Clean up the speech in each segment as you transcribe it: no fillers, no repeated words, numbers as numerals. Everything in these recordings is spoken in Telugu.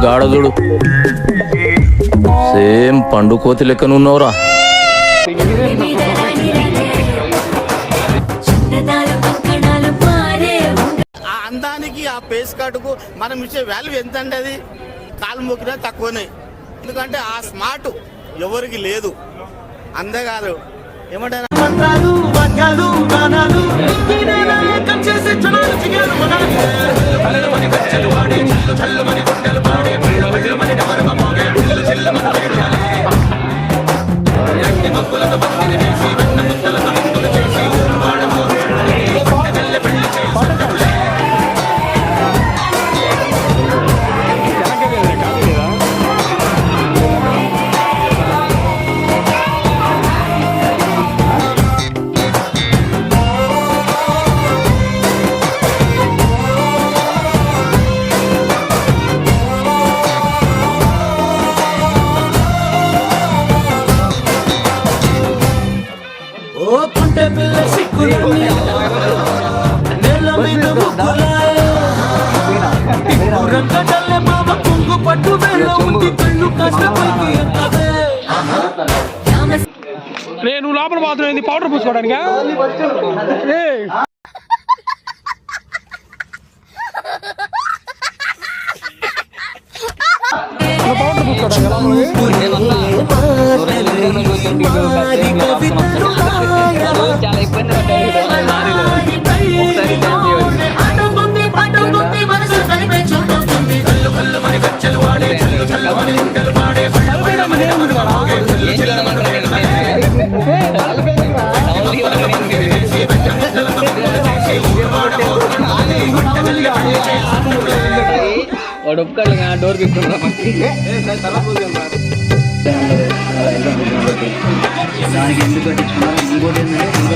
గాడదుడు సేమ్ పండు కోతి లెక్కనున్నవరా. ఆ అందానికి ఆ పేస్ కార్డుకు మనం ఇచ్చే వాల్యూ ఎంత అండి? అది కాలు మొక్కినా తక్కువనే. ఎందుకంటే ఆ స్మార్ట్ ఎవరికి లేదు. అంతేకాదు ఏమంటారు నేను లోపల పోతున్నా పౌడర్ పూసుకోవడానికి. పౌడర్ చాలా ఇబ్బంది వాడు ఒప్పుకోవాలి డోర్ తీసుకున్నా. దానికి ఎందుకు కట్టించుకున్నారు? ఇంకోటి ఏంటంటే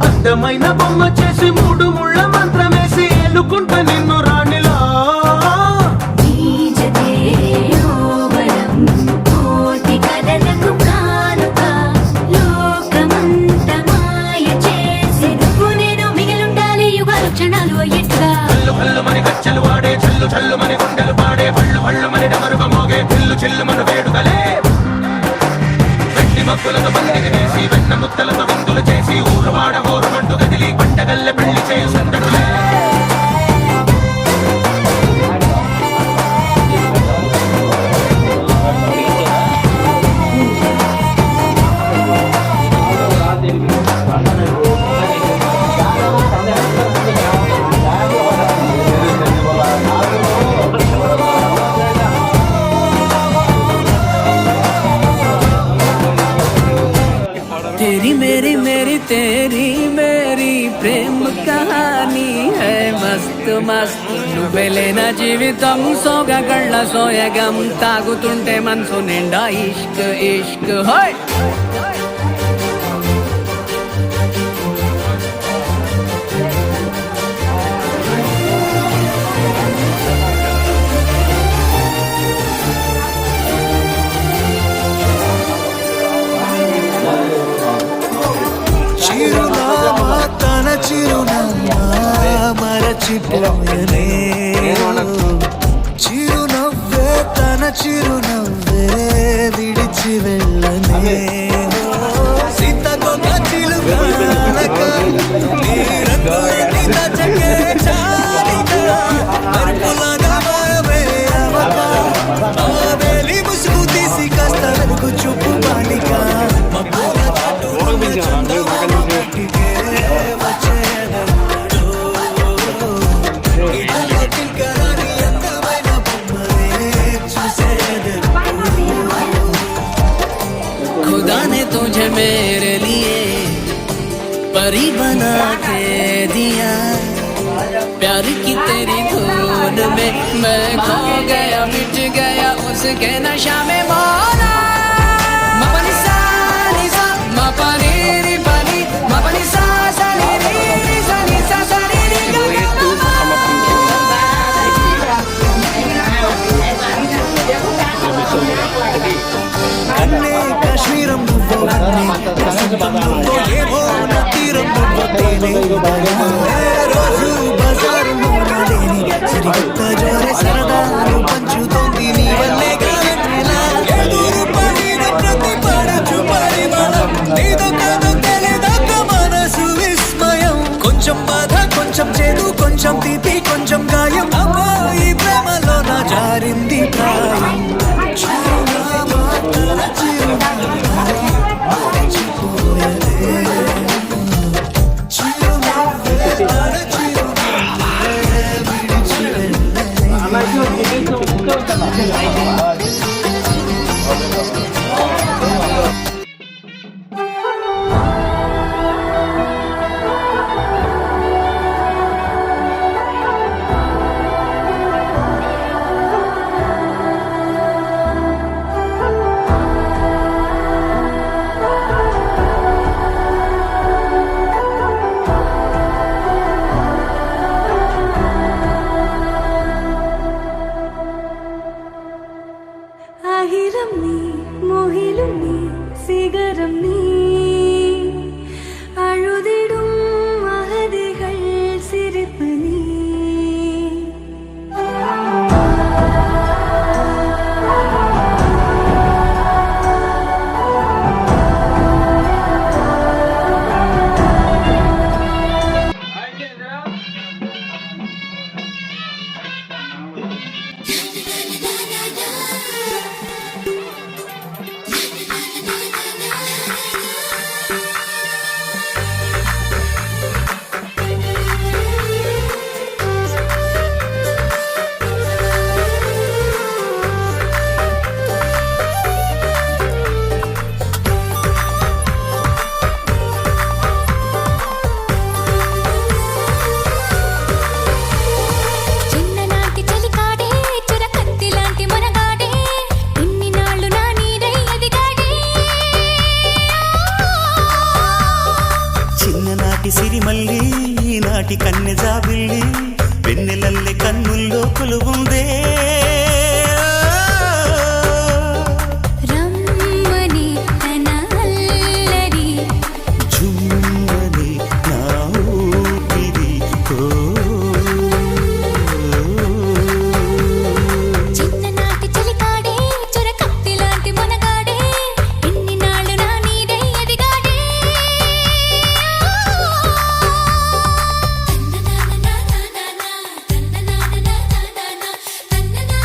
అందమైన బొమ్మ చేసి 3 ముళ్ళ మంత్రమేసి ఎలుకుంటా నిన్ను రాణిలా. గచ్చలు వాడే చల్లు చల్లు మని గుండెలు పాడే పళ్ళు పళ్ళు మని డమరుగా మోగే పిల్లు చిల్లు మన వేడుకలే. వెండి మక్కులతో బందిని వేసి వెన్న ముత్తలతో విందులు చేసి ఊరువాడ ఊరుమంటూ కదిలి పంటగల్లె పెళ్లి చేయు సందడులే. तेरी मेरी मेरी तेरी मेरी प्रेम कहानी है मस्त मस्त నువ్వెలేన జీవితం సోగగళ్ళ సోయగం తాగుతుంటే మనసు నిండా ఇష్క్ ఇష్క్ హోయ్. చిరునామా తన చిరునామా మరచిపోయనే. చిరునవ్వే విడిచి వెళ్ళనే సీతకొక చిలుక నీ రంగులకి నచ్చకే చాలిక మరుపులాగా మాయమే అవక ఆ వేలి ముసుగు తీసి కాస్త వెలుగు చూపు బాలిక మబ్బుల చాటులోనే చందమామ బయటికే వచ్చేదెన్నడో ఇదలో కింకరాని అందమైన బొమ్మలే చూసేదెన్నడో खुदा ने तुझे मेरे लिए परी बना के दिया प्यार की तेरी धुन में मैं खो गया मिट गया उसके नशा में मोरा मपनी सा नि सा मपनी रि पनी मपनी सा सा नि रि सा नि सा सा नि रि కన్నే కాశ్మీరం నువ్వో కన్నే వసంతం నువ్వో ఏవో నా తీరం నువ్వో తేనే రోజు బజారులో నాదేని సరికొత్త జోరే సరదాలు పంచుతోంది నీ వల్లే కాలనేలా ఎదురు పడిన ప్రతి పడచు పరిమళం నీదో కాదో తెలియదాక మనసు విస్మయం కొంచెం బాధ కొంచెం చేదు కొంచెం తీపి కొంచెం గాయం అమ్మో ఈ ప్రేమలో నా జారింది ప్రాయం చిరునామా తన చిరునామా మరచిపోయలే చిరునవ్వే తన చిరునవ్వే విడిచి ആയിരം നീ മോഹിലും നീ സിഗരം നീ അഴുതിടും അഹദികൾ സിരിപ്പ് നീ చిన్ననాటి చలికాడే చురకత్తి లాంటి మొనగాడే ఇన్ని నాళ్ళు నా నీడై ఎదిగాడే చిన్ననాటి సిరిమల్లి ఈనాటి కన్నె జాబిల్లి వెన్నెలల్లె కన్నుల్లో కొలువుందే రమ్మని తన అల్లరి జుమ్మని నా ఊపిరి చిన్ననాటి చలికాడే చురకత్తి లాంటి మొనగాడే ఇన్ని నాళ్ళు నా నీడై ఎదిగాడే తన్ననానా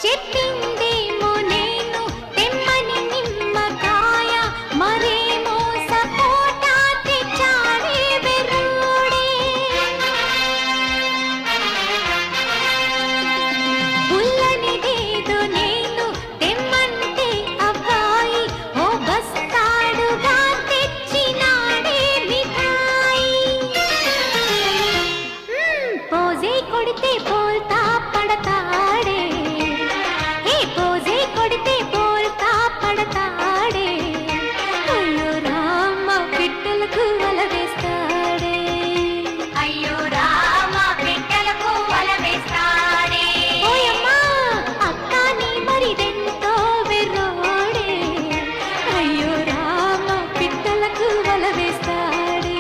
చెప్పిందేమో నేను తెమ్మని నిమ్మకాయ మరేమో సపోటా తెచ్చాడే బెర్రోడే పుల్లనిదేదో నేను తెమ్మంటే అబ్బాయి ఓ బస్తాడుగా తెచ్చినాడే మిఠాయి పోజే కొడితే బోల్తా పడతాడే ఏ పోజే కొడితే బోల్తా పడతాడే అయ్యో రామ పిట్టలకు వల వేస్తాడే అయ్యో రామ పిట్టలకు వల వేస్తాడే ఓయమ్మా అక్క నీ మరిదెంతో వెర్రోడే అయ్యో రామ పిట్టలకు వల వేస్తాడే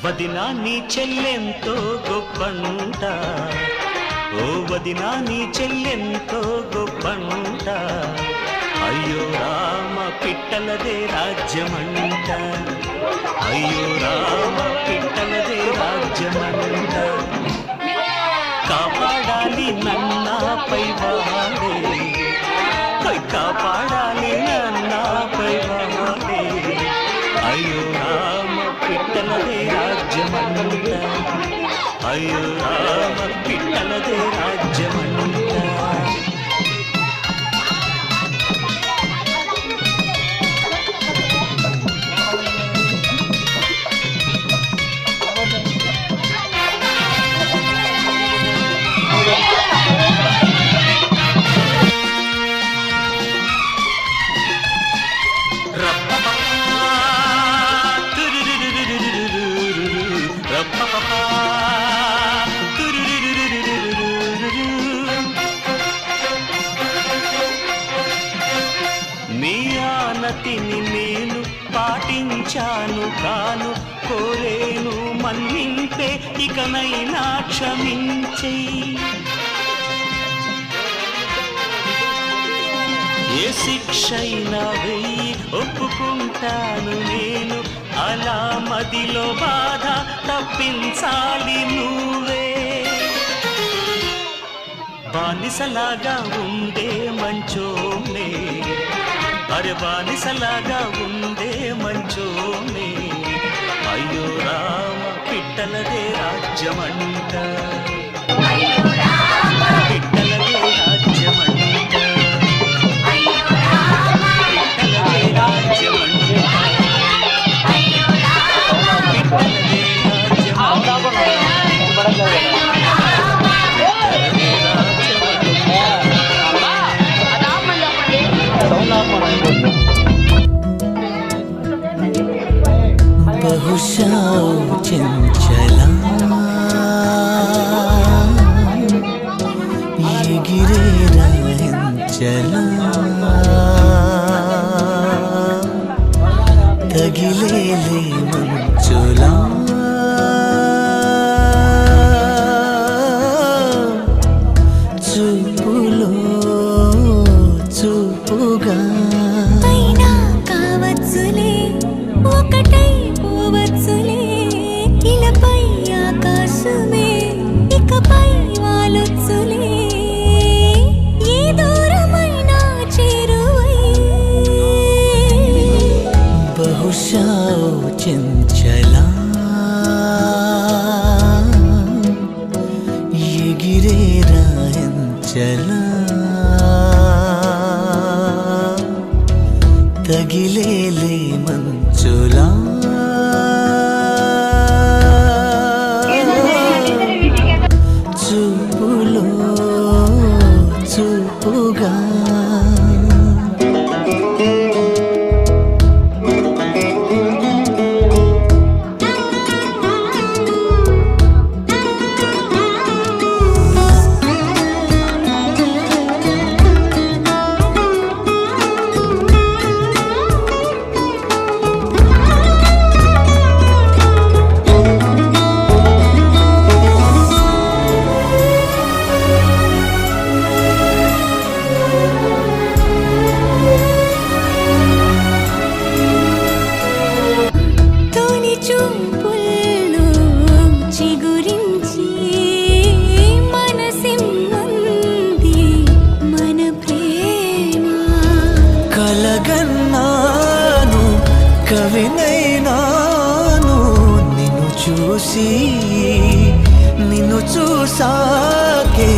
వదినా నీ చెల్లెంతో గొప్పంట ఓ వదినా నీ చెల్లెంతో గొప్పంట అయ్యో రామ పిట్టలదే రాజ్యమంట అయ్యో రామ పిట్టలదే రాజ్యమంట కాపాడాలి నన్నాపై వాడే కాపాడాలి నన్నాపై వాడే అయ్యో రామ పిట్టలదే రాజ్యమంట అయ్యో రామ పిట్టలదే రాజ్యమంట నీ ఆనతిని నేను పాటించాను కాను కోరేను మన్నింపే ఇకనైనా క్షమించే ఏ శిక్షైనా వెయ్యి ఒప్పుకుంటాను నేను అలా మదిలో బాధ తప్పించాలి నువ్వే బానిసలాగా ఉండే మంచోనే అరే బానిసలాగా ఉండే మంచోనే అయ్యో రామ పిట్టలదే రాజ్యమంట పిట్టలదే రాజ్యమంట పిట్టలదే రాజ్యమంట పిట్టలదే బహుశా చంచలా ఎగిరేలా ఎంచలా తగిలేలే మంచులా చూపులో చూపుగా అయినా కావచ్చులే ఒకటై పోవచ్చు రగిలేలే మంచులా చూపులో చూపుగా చూపుల్లో చిగురించి మనసిమ్మంది మన ప్రేమ కలగన్నాను కవినైనాను నిన్ను చూసి నిన్ను చూసాకే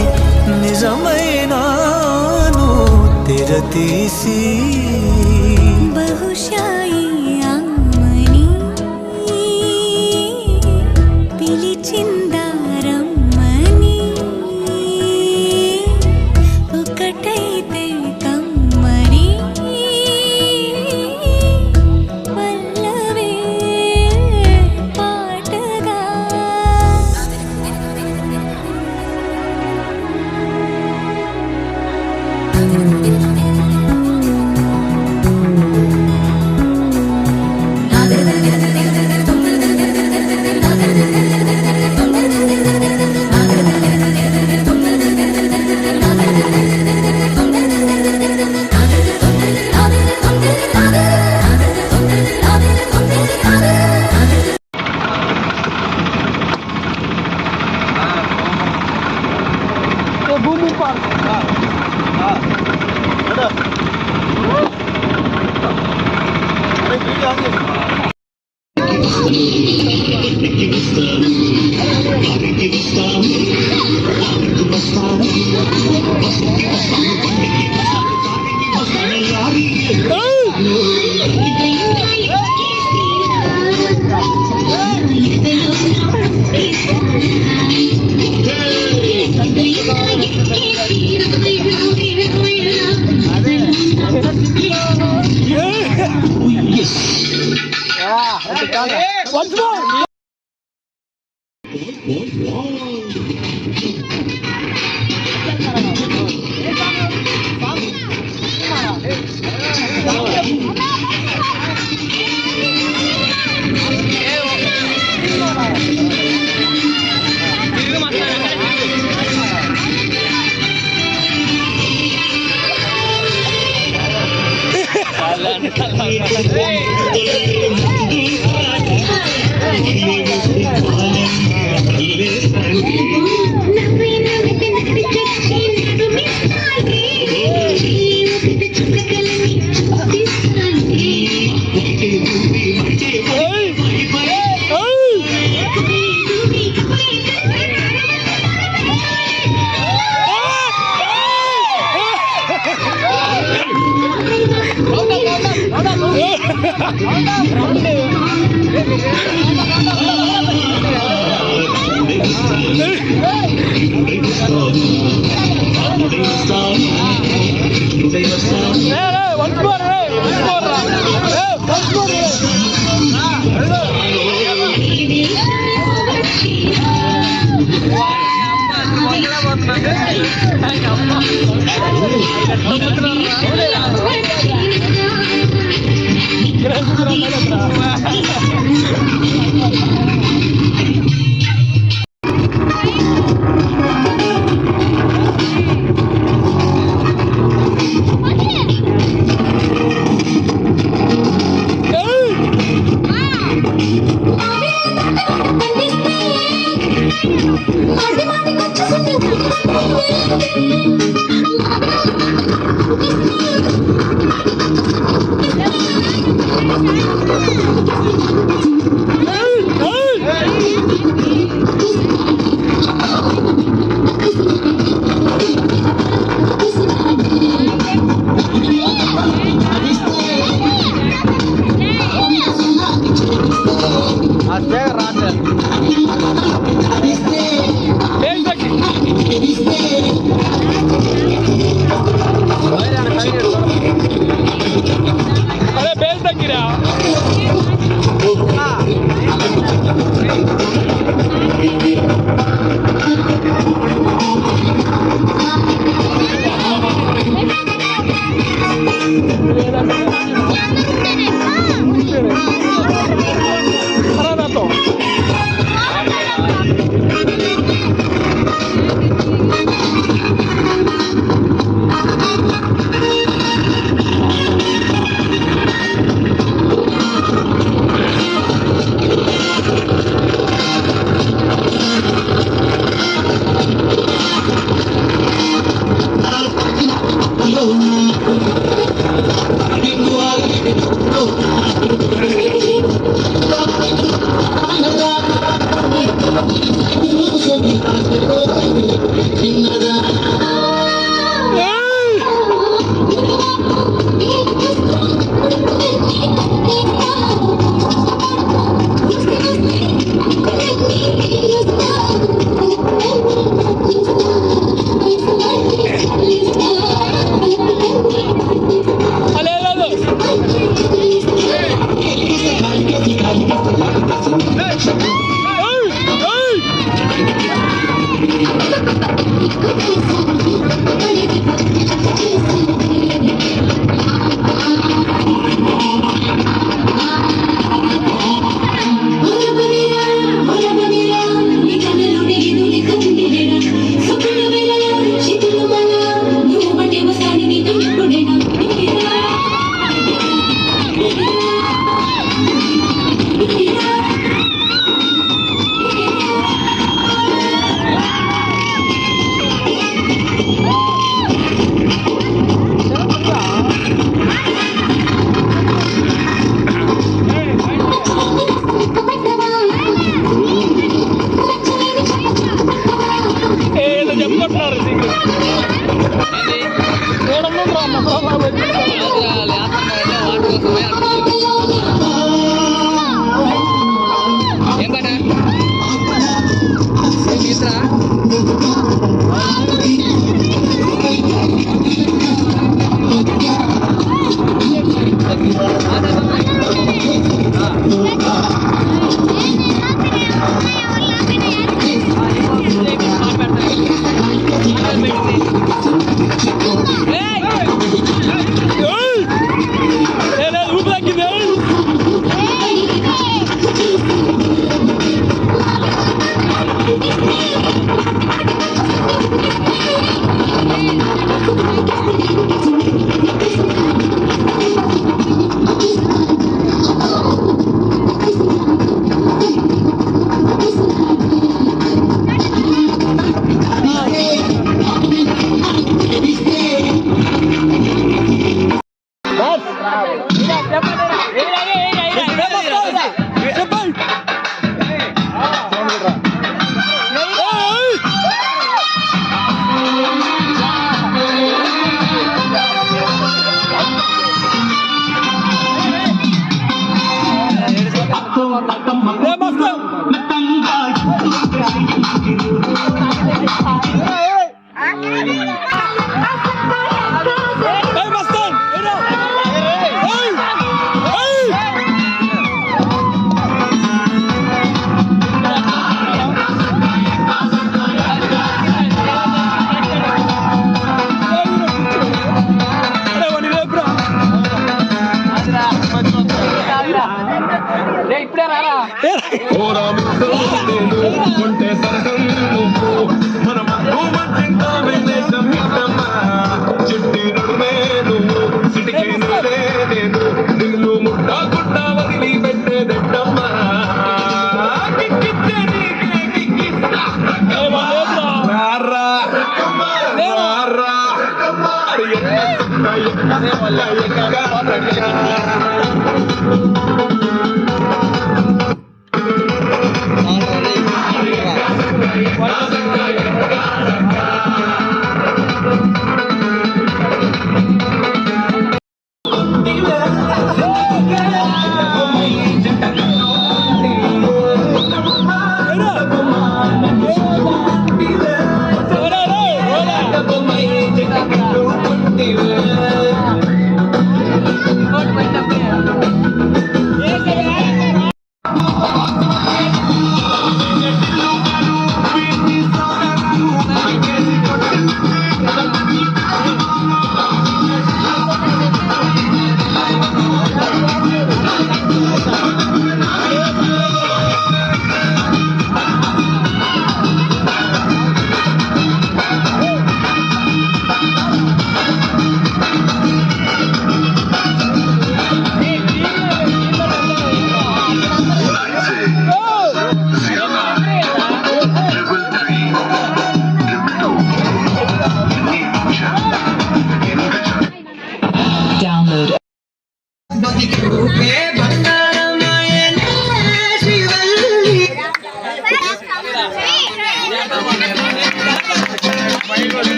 నిజమైనాను తెరతీసి బహుశా ఈ అమ్మని పిలిచిందారమ్మని ఒకటైతే కమ్మని పల్లవే పాటగా భూమి park once more. Thank you.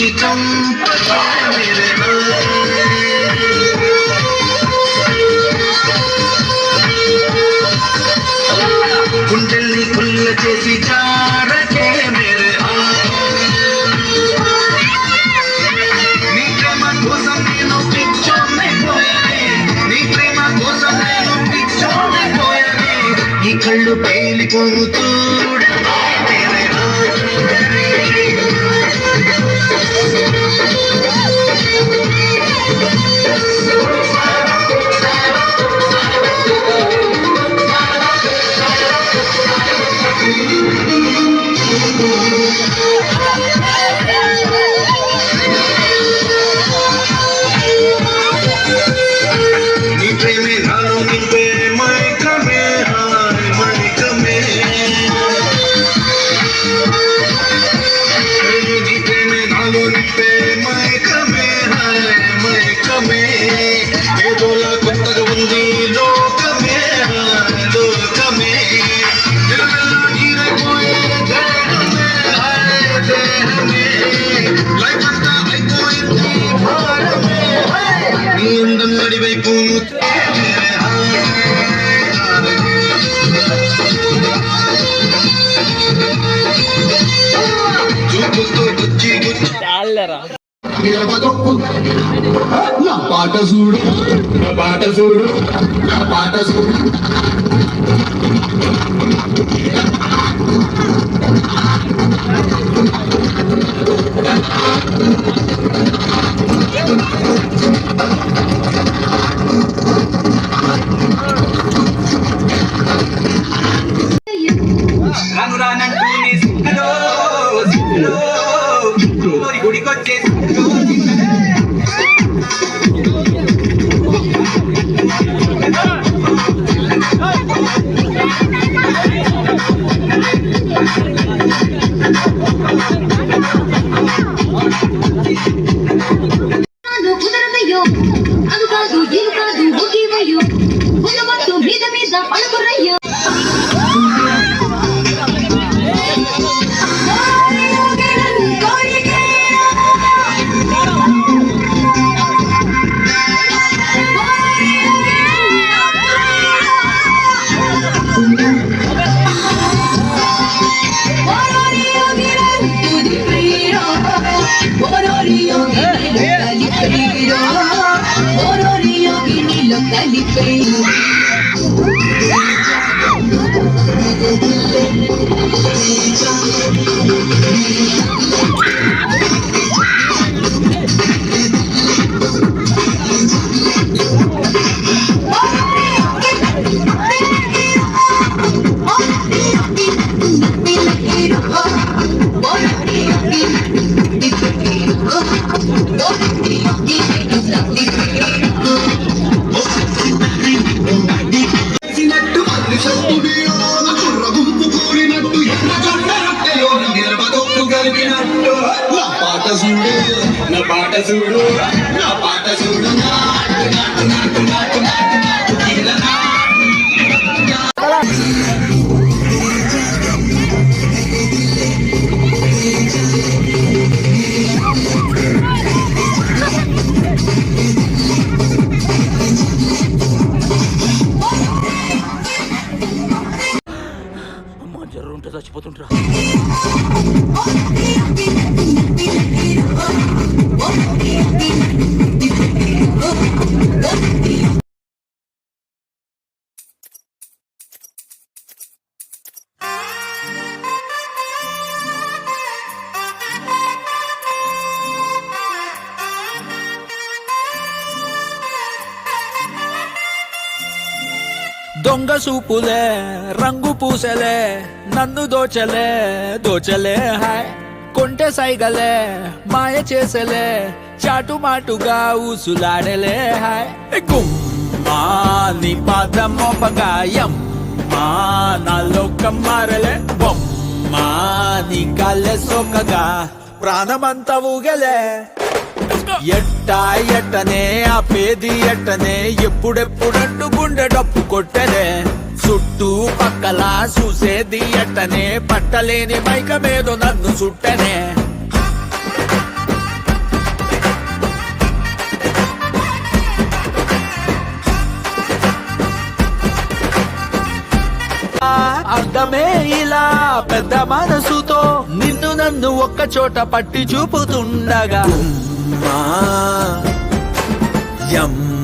వచ్చి చంపకే మేరే గుండెల్ని కుల్ల చేసి జారకే మేరే నీ ప్రేమ కోసం నేను పిచ్చోనైపోయానే నీ ప్రేమ కోసం నేను పిచ్చోనైపోయానే నీ కళ్ళు పేలిపోను చూడకే మేరే నీ ప్రేమే నాలో నింపే మైకమే హాయ్ మైకమే నీ ప్రేమే నాలో నింపే మైకమే హాయ్ మైకమే ఏదోలా కొత్తగా ఉంది లోకమే హాయ్ లోకమే నిలవెల్లా నీరైపోయే దేహమే హాయ్ దేహమే లైఫ్ అంతా అయిపోయింది భారమే నీ అందం నడివైపును చూపుతో గుచ్చి గుచ్చి చాలరా నా పాట చూడు నా పాట చూడు నా పాట చూడు రంగురానంటూనే సిక్కులో సిక్కులో గుడికొచ్చే సిక్కులో కుదరదయ్యో అది కాదు ఇది కాదు ఒకేవయ్యో ఉన్నమంటూ మీద మీద పలుకురయ్యో నా పాట చూడు నా పాట చూడు నాటు నాటు నాటు నాటు నాటు నాటు తీర అమ్మ జర్రు ఉంటే చచ్చిపోతుంటరా. దొంగ సూపులే రంగు పూసలే నన్ను దోచలే దోచలే హాయ్ కొంటె సైగలే మాయ చేసలే చాటుమాటుగా ఊసులాడలే హాయ్ గుమ్మా నీ పాదం మోపగాయం మా నాలో కమ్మారలే బొమ్మా నీ కాళ్ళే సోకగా ప్రాణమంతా ఊగలే ఎట్టా ఎట్టనే ఆ పేది ఎట్టనే ఎప్పుడెప్పుడంటూ గుండె డప్పు కొట్టనే చుట్టూ పక్కల చూసేది ఎట్టనే పట్టలేని మైకమేదో నన్ను చుట్టనే అర్థమే ఇలా పెద్ద మనసుతో నిన్ను నన్ను ఒక్క చోట పట్టి చూపుతుండగా యమ్మ